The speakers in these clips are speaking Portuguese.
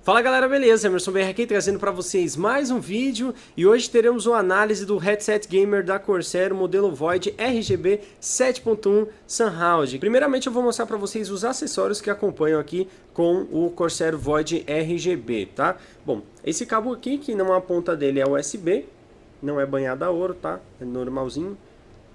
Fala galera, beleza? Emerson BR aqui trazendo para vocês mais um vídeo e hoje teremos uma análise do headset gamer da Corsair modelo Void RGB 7.1 Sunhound. Primeiramente eu vou mostrar para vocês os acessórios que acompanham aqui com o Corsair Void RGB, tá? Bom, esse cabo aqui, que não a ponta dele é USB, não é banhado a ouro, tá? É normalzinho.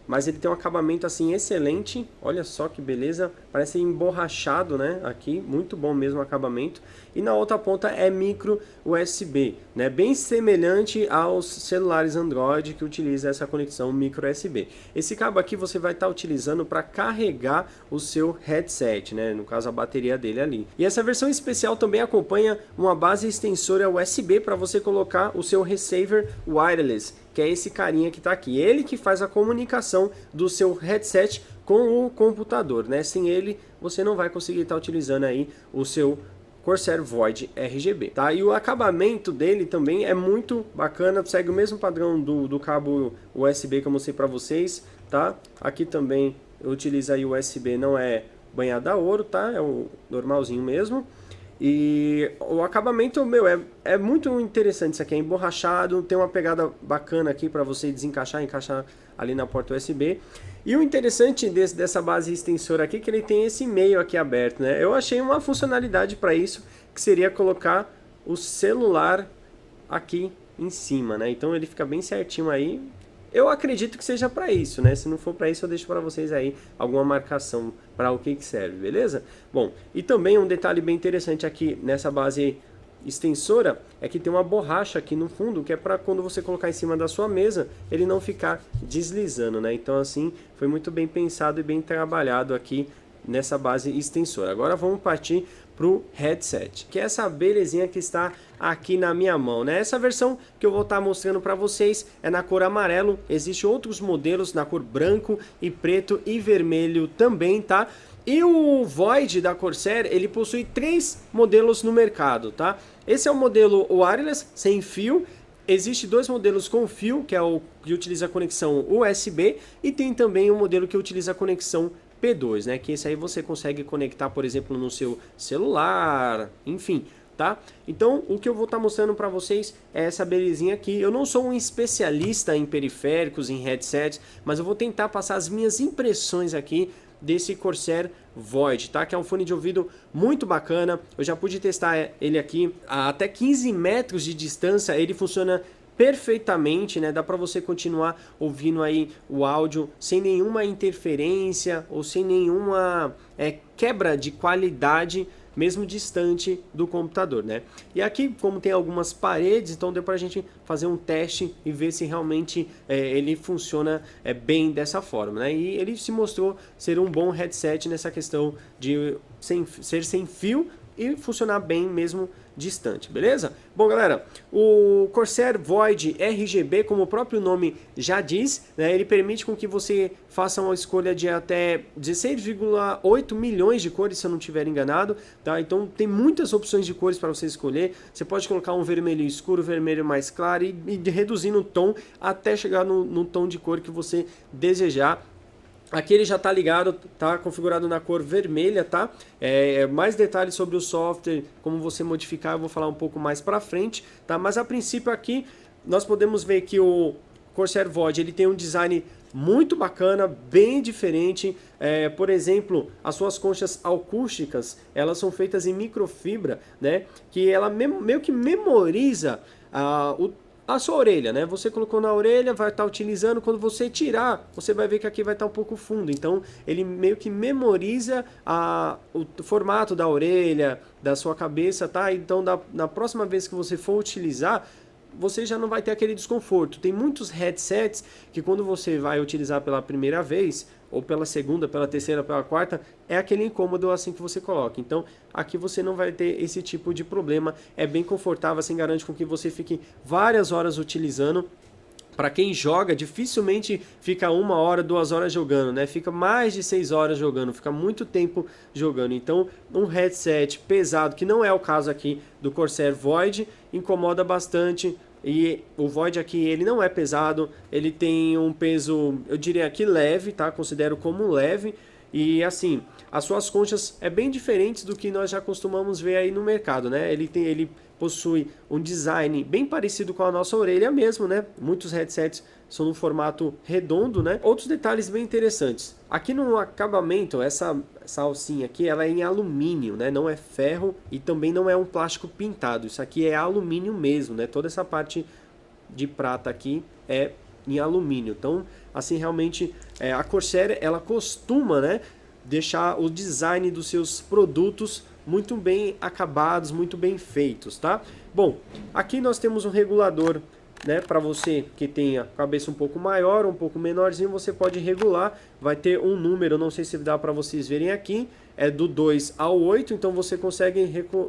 Mas ele tem um acabamento assim excelente, olha só que beleza, parece emborrachado, né, aqui, muito bom mesmo o acabamento. E na outra ponta é micro USB, né, bem semelhante aos celulares Android que utiliza essa conexão micro USB. Esse cabo aqui você vai estar utilizando para carregar o seu headset, né, no caso a bateria dele ali. E essa versão especial também acompanha uma base extensora USB para você colocar o seu receiver wireless, que é esse carinha que está aqui, ele que faz a comunicação do seu headset com o computador, né? Sem ele você não vai conseguir estar utilizando aí o seu Corsair Void RGB, tá? E o acabamento dele também é muito bacana, segue o mesmo padrão do cabo USB que eu mostrei para vocês, tá? Aqui também eu utilizo aí o USB, não é banhado a ouro, tá? É o normalzinho mesmo. E o acabamento, meu, é muito interessante. Isso aqui é emborrachado, tem uma pegada bacana aqui para você encaixar ali na porta USB. E o interessante dessa base extensora aqui é que ele tem esse meio aqui aberto, né? Eu achei uma funcionalidade para isso, que seria colocar o celular aqui em cima, né? Então ele fica bem certinho aí. Eu acredito que seja para isso, né? Se não for para isso, eu deixo para vocês aí alguma marcação para o que serve, beleza? Bom, e também um detalhe bem interessante aqui nessa base extensora é que tem uma borracha aqui no fundo, que é para quando você colocar em cima da sua mesa, ele não ficar deslizando, né? Então assim, foi muito bem pensado e bem trabalhado aqui nessa base extensora. Agora vamos partir para o headset, que é essa belezinha que está aqui na minha mão, né? Essa versão que eu vou estar mostrando para vocês é na cor amarelo. Existem outros modelos na cor branco e preto e vermelho também, tá? E o Void da Corsair, ele possui 3 modelos no mercado, tá? Esse é o modelo wireless, sem fio. Existem 2 modelos com fio, que é o que utiliza a conexão USB, e tem também o modelo que utiliza a conexão P2, né? Que esse aí você consegue conectar, por exemplo, no seu celular, enfim, tá? Então, o que eu vou estar mostrando para vocês é essa belezinha aqui. Eu não sou um especialista em periféricos, em headsets, mas eu vou tentar passar as minhas impressões aqui desse Corsair Void, tá? Que é um fone de ouvido muito bacana. Eu já pude testar ele aqui a até 15 metros de distância. Ele funciona perfeitamente, né? Dá para você continuar ouvindo aí o áudio sem nenhuma interferência ou sem nenhuma quebra de qualidade, mesmo distante do computador, né? E aqui, como tem algumas paredes, então deu pra gente fazer um teste e ver se realmente ele funciona bem dessa forma, né? E ele se mostrou ser um bom headset nessa questão de ser sem fio e funcionar bem mesmo distante, beleza? Bom, galera, o Corsair Void RGB, como o próprio nome já diz, né, ele permite com que você faça uma escolha de até 16,8 milhões de cores, se eu não estiver enganado, tá? Então tem muitas opções de cores para você escolher. Você pode colocar um vermelho escuro, vermelho mais claro e reduzindo o tom até chegar no tom de cor que você desejar. Aqui ele já está ligado, tá configurado na cor vermelha, tá? Mais detalhes sobre o software, como você modificar, eu vou falar um pouco mais para frente, tá? Mas a princípio aqui nós podemos ver que o Corsair Void ele tem um design muito bacana, bem diferente. Por exemplo, as suas conchas acústicas, elas são feitas em microfibra, né? Que ela meio que memoriza a sua orelha, né? Você colocou na orelha, vai estar utilizando, quando você tirar, você vai ver que aqui vai estar um pouco fundo. Então, ele meio que memoriza o formato da orelha, da sua cabeça, tá? Então, na próxima vez que você for utilizar, você já não vai ter aquele desconforto. Tem muitos headsets que quando você vai utilizar pela primeira vez, ou pela segunda, pela terceira, pela quarta, é aquele incômodo assim que você coloca. Então, aqui você não vai ter esse tipo de problema. É bem confortável, assim, garante com que você fique várias horas utilizando. Para quem joga, dificilmente fica 1 hora, 2 horas jogando, né? Fica mais de 6 horas jogando, fica muito tempo jogando. Então, um headset pesado, que não é o caso aqui do Corsair Void, incomoda bastante. E o Void aqui, ele não é pesado, ele tem um peso, eu diria aqui leve, tá? Considero como leve. E assim, as suas conchas é bem diferente do que nós já costumamos ver aí no mercado, né? Ele possui um design bem parecido com a nossa orelha mesmo, né? Muitos headsets são no formato redondo, né? Outros detalhes bem interessantes. Aqui no acabamento, essa alcinha aqui, ela é em alumínio, né? Não é ferro e também não é um plástico pintado. Isso aqui é alumínio mesmo, né? Toda essa parte de prata aqui é em alumínio. Então, assim, realmente, a Corsair, ela costuma, né, deixar o design dos seus produtos muito bem acabados, muito bem feitos, tá? Bom, aqui nós temos um regulador, né, para você que tem a cabeça um pouco maior, um pouco menorzinho, você pode regular, vai ter um número, não sei se dá para vocês verem aqui, é do 2 ao 8, então você consegue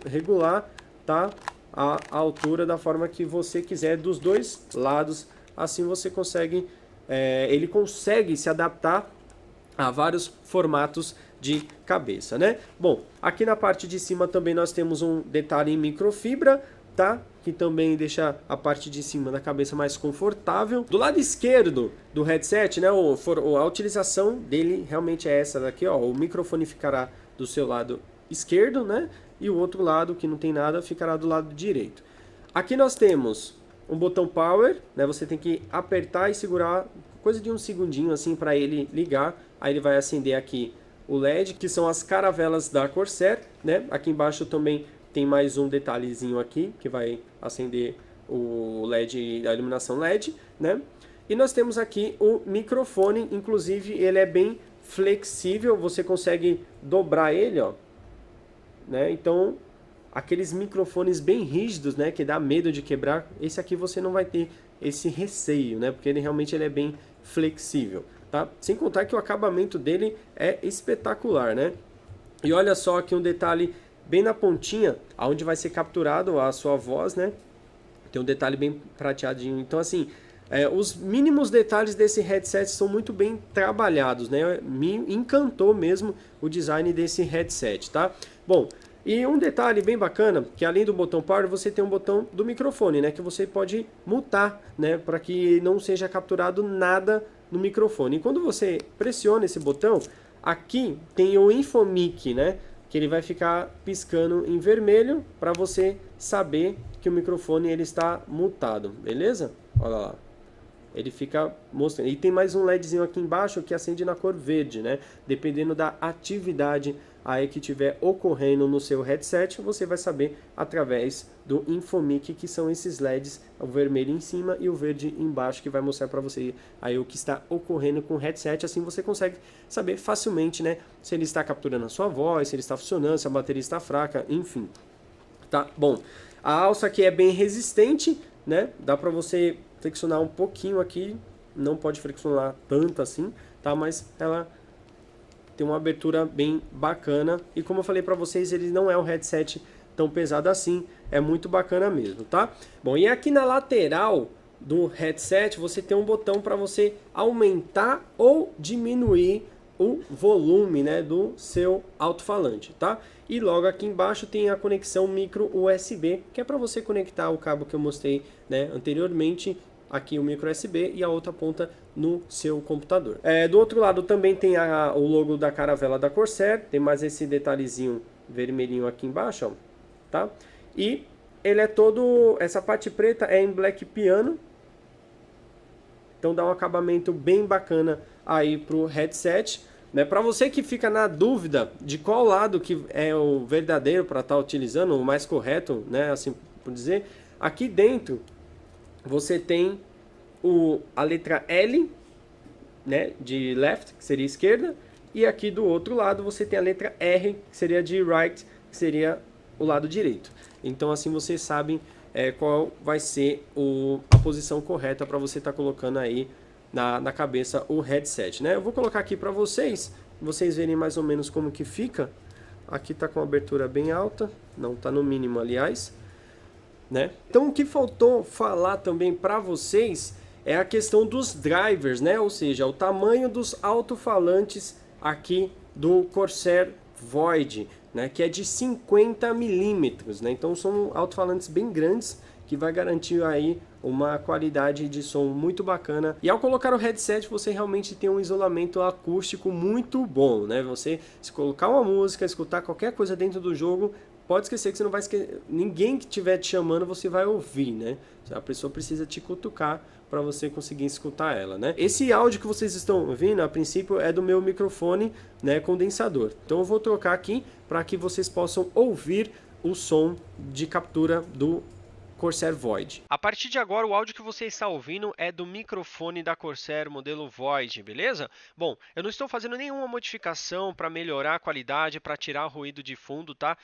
regular, tá, a altura da forma que você quiser dos dois lados, assim você consegue, ele consegue se adaptar a vários formatos de cabeça, né? Bom, aqui na parte de cima também nós temos um detalhe em microfibra, tá? Que também deixa a parte de cima da cabeça mais confortável. Do lado esquerdo do headset, né? A utilização dele realmente é essa daqui, ó. O microfone ficará do seu lado esquerdo, né? E o outro lado, que não tem nada, ficará do lado direito. Aqui nós temos um botão power, né? Você tem que apertar e segurar coisa de um segundinho assim para ele ligar. Aí ele vai acender aqui o LED, que são as caravelas da Corsair, né? Aqui embaixo também tem mais um detalhezinho aqui, que vai acender o LED, a iluminação LED, né? E nós temos aqui o microfone, inclusive ele é bem flexível, você consegue dobrar ele, ó, né? Então, aqueles microfones bem rígidos, né, que dá medo de quebrar, esse aqui você não vai ter esse receio, né? Porque ele realmente é bem flexível, tá? Sem contar que o acabamento dele é espetacular, né? E olha só aqui um detalhe bem na pontinha, aonde vai ser capturado a sua voz, né? Tem um detalhe bem prateadinho. Então, assim, os mínimos detalhes desse headset são muito bem trabalhados, né? Me encantou mesmo o design desse headset, tá? Bom, e um detalhe bem bacana, que além do botão power, você tem um botão do microfone, né? Que você pode mutar, né? Para que não seja capturado nada no microfone. E quando você pressiona esse botão, aqui tem o Infomic, né? Que ele vai ficar piscando em vermelho para você saber que o microfone ele está mutado, beleza? Olha lá. Ele fica mostrando. E tem mais um LEDzinho aqui embaixo que acende na cor verde, né? Dependendo da atividade aí que estiver ocorrendo no seu headset, você vai saber através do Infomic, que são esses LEDs, o vermelho em cima e o verde embaixo, que vai mostrar para você aí o que está ocorrendo com o headset. Assim você consegue saber facilmente, né? Se ele está capturando a sua voz, se ele está funcionando, se a bateria está fraca, enfim. Tá? Bom, a alça aqui é bem resistente, né? Dá para você flexionar um pouquinho aqui, não pode flexionar tanto assim, tá? Mas ela tem uma abertura bem bacana e como eu falei para vocês, ele não é um headset tão pesado assim, é muito bacana mesmo, tá? Bom, e aqui na lateral do headset você tem um botão para você aumentar ou diminuir o volume, né, do seu alto-falante, tá? E logo aqui embaixo tem a conexão micro USB, que é para você conectar o cabo que eu mostrei, né, anteriormente, aqui o micro USB e a outra ponta no seu computador. Do outro lado também tem o logo da caravela da Corsair, tem mais esse detalhezinho vermelhinho aqui embaixo, ó, tá? E ele é todo, essa parte preta é em black piano, então dá um acabamento bem bacana aí pro headset, né? Para você que fica na dúvida de qual lado que é o verdadeiro para estar utilizando, o mais correto, né, assim por dizer, aqui dentro você tem a letra L, né, de left, que seria esquerda, e aqui do outro lado você tem a letra R, que seria de right, que seria o lado direito. Então assim vocês sabem qual vai ser a posição correta para você estar colocando aí na cabeça o headset, né? Eu vou colocar aqui para vocês verem mais ou menos como que fica. Aqui tá com a abertura bem alta, não tá no mínimo, aliás, né? Então o que faltou falar também para vocês é a questão dos drivers, né? Ou seja, o tamanho dos alto-falantes aqui do Corsair Void. né, que é de 50 milímetros, né? Então são alto-falantes bem grandes que vai garantir aí uma qualidade de som muito bacana. E ao colocar o headset, você realmente tem um isolamento acústico muito bom, né? Você, se colocar uma música, escutar qualquer coisa dentro do jogo, pode esquecer que você não vai esquecer. Ninguém que estiver te chamando, você vai ouvir, né? A pessoa precisa te cutucar para você conseguir escutar ela, né? Esse áudio que vocês estão ouvindo, a princípio, é do meu microfone, né, condensador. Então eu vou trocar aqui para que vocês possam ouvir o som de captura do Corsair Void. A partir de agora, o áudio que você está ouvindo é do microfone da Corsair modelo Void, beleza? Bom, eu não estou fazendo nenhuma modificação para melhorar a qualidade, para tirar o ruído de fundo, tá?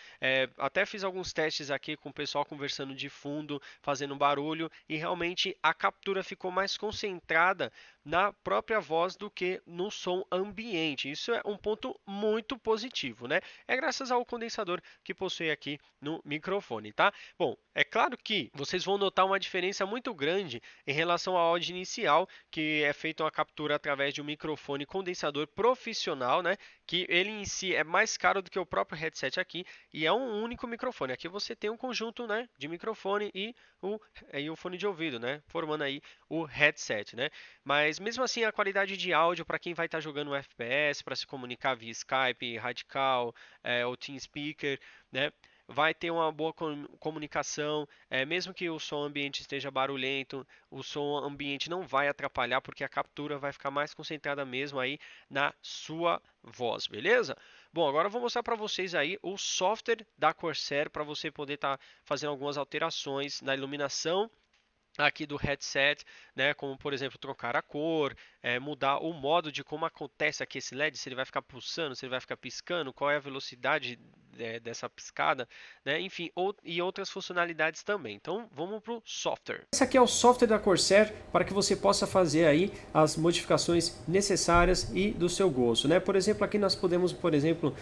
Até fiz alguns testes aqui com o pessoal conversando de fundo, fazendo barulho, e realmente a captura ficou mais concentrada na própria voz do que no som ambiente. Isso é um ponto muito positivo, né? É graças ao condensador que possui aqui no microfone, tá? Bom, é claro que vocês vão notar uma diferença muito grande em relação ao áudio inicial, que é feita uma captura através de um microfone condensador profissional, né? Que ele em si é mais caro do que o próprio headset aqui, e é um único microfone. Aqui você tem um conjunto, né, de microfone e o fone de ouvido, né, formando aí o headset, né? Mas mesmo assim a qualidade de áudio para quem vai estar jogando um FPS, para se comunicar via Skype, Radical, ou TeamSpeaker, né, vai ter uma boa comunicação, mesmo que o som ambiente esteja barulhento, o som ambiente não vai atrapalhar, porque a captura vai ficar mais concentrada mesmo aí na sua voz, beleza? Bom, agora eu vou mostrar para vocês aí o software da Corsair para você poder estar fazendo algumas alterações na iluminação aqui do headset, né, como por exemplo trocar a cor, mudar o modo de como acontece aqui esse LED, se ele vai ficar pulsando, se ele vai ficar piscando, qual é a velocidade dessa piscada, né, enfim, e outras funcionalidades também. Então vamos para o software. Esse aqui é o software da Corsair para que você possa fazer aí as modificações necessárias e do seu gosto, né? Por exemplo, aqui nós podemos, por exemplo,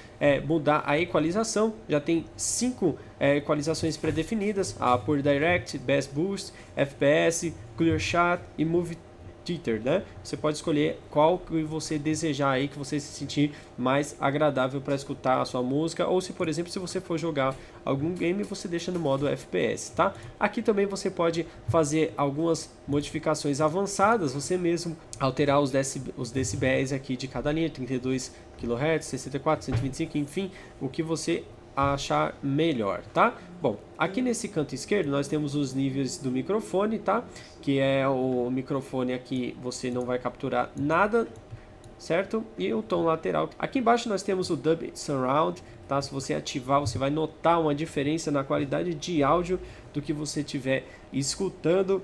mudar a equalização. Já tem 5 equalizações pré-definidas: a Pure Direct, Best Boost, FPS, Clear Shot e Movie Theater, né? Você pode escolher qual que você desejar aí, que você se sentir mais agradável para escutar a sua música, ou se, por exemplo, se você for jogar algum game, você deixa no modo FPS, tá? Aqui também você pode fazer algumas modificações avançadas, você mesmo alterar os decibéis aqui de cada linha, 32 kHz, 64, 125, enfim, o que você achar melhor, tá? Bom, aqui nesse canto esquerdo nós temos os níveis do microfone, tá? Que é o microfone aqui, você não vai capturar nada, certo? E o tom lateral. Aqui embaixo nós temos o Dub Surround, tá? Se você ativar, você vai notar uma diferença na qualidade de áudio do que você estiver escutando.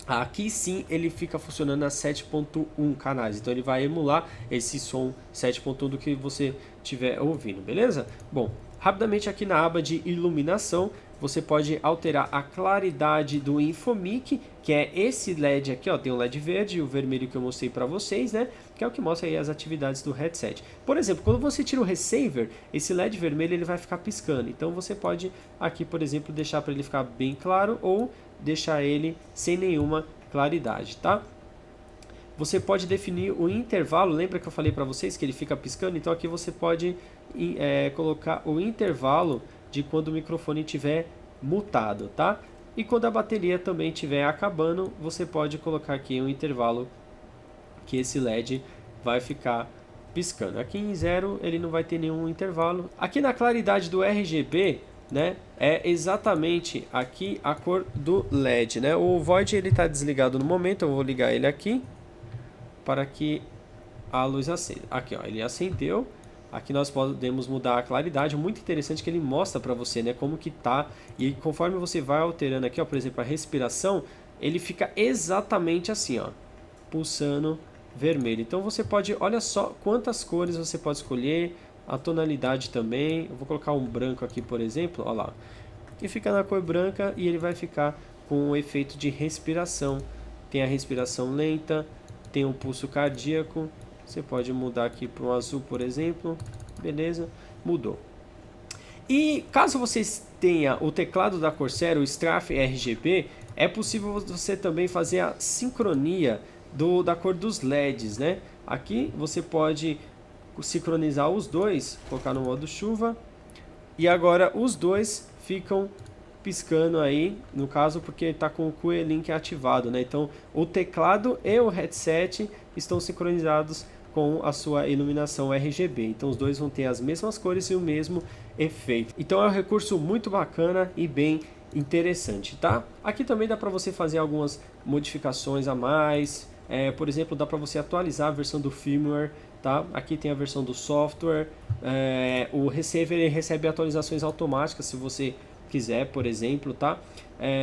Aqui sim ele fica funcionando a 7.1 canais, então ele vai emular esse som 7.1 do que você estiver ouvindo, beleza? Bom, rapidamente aqui na aba de iluminação, você pode alterar a claridade do Infomic, que é esse LED aqui, ó, tem o LED verde e o vermelho que eu mostrei para vocês, né? Que é o que mostra aí as atividades do headset. Por exemplo, quando você tira o receiver, esse LED vermelho ele vai ficar piscando. Então você pode aqui, por exemplo, deixar para ele ficar bem claro ou deixar ele sem nenhuma claridade, tá? Você pode definir o intervalo, lembra que eu falei para vocês que ele fica piscando? Então aqui você pode colocar o intervalo de quando o microfone estiver mutado, tá? E quando a bateria também estiver acabando, você pode colocar aqui um intervalo que esse LED vai ficar piscando. Aqui em 0 ele não vai ter nenhum intervalo. Aqui na claridade do RGB, né, é exatamente aqui a cor do LED, né? O Void ele está desligado no momento, eu vou ligar ele aqui para que a luz acenda. Aqui, ó, ele acendeu. Aqui nós podemos mudar a claridade, muito interessante que ele mostra para você, né, como que tá, e conforme você vai alterando aqui, ó, por exemplo, a respiração, ele fica exatamente assim, ó, pulsando vermelho. Então você pode, olha só quantas cores você pode escolher, a tonalidade também. Eu vou colocar um branco aqui, por exemplo, ó lá, e fica na cor branca e ele vai ficar com o efeito de respiração. Tem a respiração lenta, tem um pulso cardíaco. Você pode mudar aqui para um azul, por exemplo. Beleza? Mudou. E caso vocês tenham o teclado da Corsair, o Strafe RGB, é possível você também fazer a sincronia da cor dos LEDs, né? Aqui você pode sincronizar os dois, colocar no modo chuva, e agora os dois ficam piscando aí, no caso porque está com o QE-Link ativado, né? Então o teclado e o headset estão sincronizados com a sua iluminação RGB, então os dois vão ter as mesmas cores e o mesmo efeito. Então é um recurso muito bacana e bem interessante, tá? Aqui também dá para você fazer algumas modificações a mais, por exemplo, dá para você atualizar a versão do firmware, tá? Aqui tem a versão do software, o receiver ele recebe atualizações automáticas se você quiser, por exemplo, tá?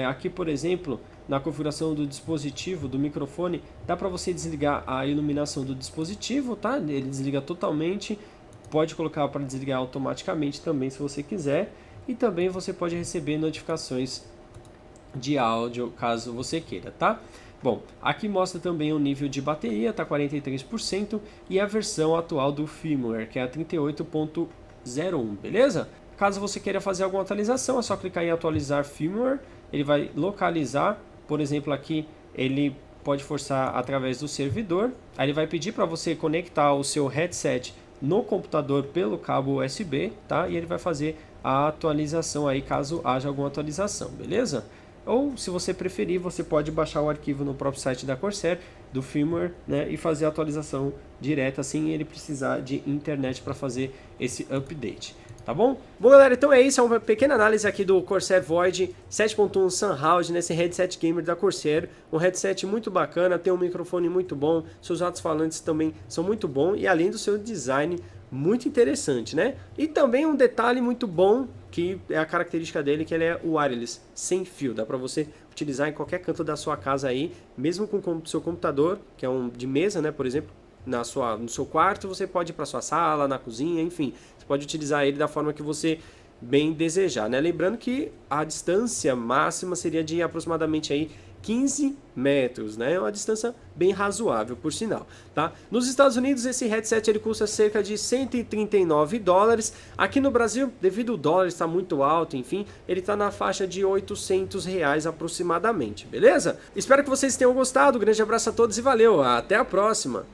Aqui, por exemplo, na configuração do dispositivo, do microfone, dá para você desligar a iluminação do dispositivo, tá? Ele desliga totalmente, pode colocar para desligar automaticamente também se você quiser, e também você pode receber notificações de áudio caso você queira, tá? Bom, aqui mostra também o nível de bateria, tá 43%, e a versão atual do firmware, que é a 38.01, beleza? Caso você queira fazer alguma atualização, é só clicar em atualizar firmware, ele vai localizar, por exemplo aqui ele pode forçar através do servidor, aí ele vai pedir para você conectar o seu headset no computador pelo cabo USB, tá? E ele vai fazer a atualização aí caso haja alguma atualização, beleza? Ou se você preferir, você pode baixar o arquivo no próprio site da Corsair, do firmware, né? E fazer a atualização direta sem ele precisar de internet para fazer esse update. Tá bom? Bom, galera, então é isso, é uma pequena análise aqui do Corsair Void 7.1 Sunhound nesse headset gamer da Corsair, um headset muito bacana, tem um microfone muito bom, seus alto-falantes também são muito bons e além do seu design muito interessante, né? E também um detalhe muito bom, que é a característica dele, que ele é wireless, sem fio, dá pra você utilizar em qualquer canto da sua casa aí, mesmo com o seu computador, que é um de mesa, né, por exemplo, no seu quarto, você pode ir para sua sala, na cozinha, enfim, você pode utilizar ele da forma que você bem desejar, né? Lembrando que a distância máxima seria de aproximadamente aí 15 metros, né? É uma distância bem razoável, por sinal, tá? Nos Estados Unidos, esse headset ele custa cerca de $139. Aqui no Brasil, devido ao dólar estar muito alto, enfim, ele está na faixa de R$800 aproximadamente, beleza? Espero que vocês tenham gostado, um grande abraço a todos e valeu, até a próxima!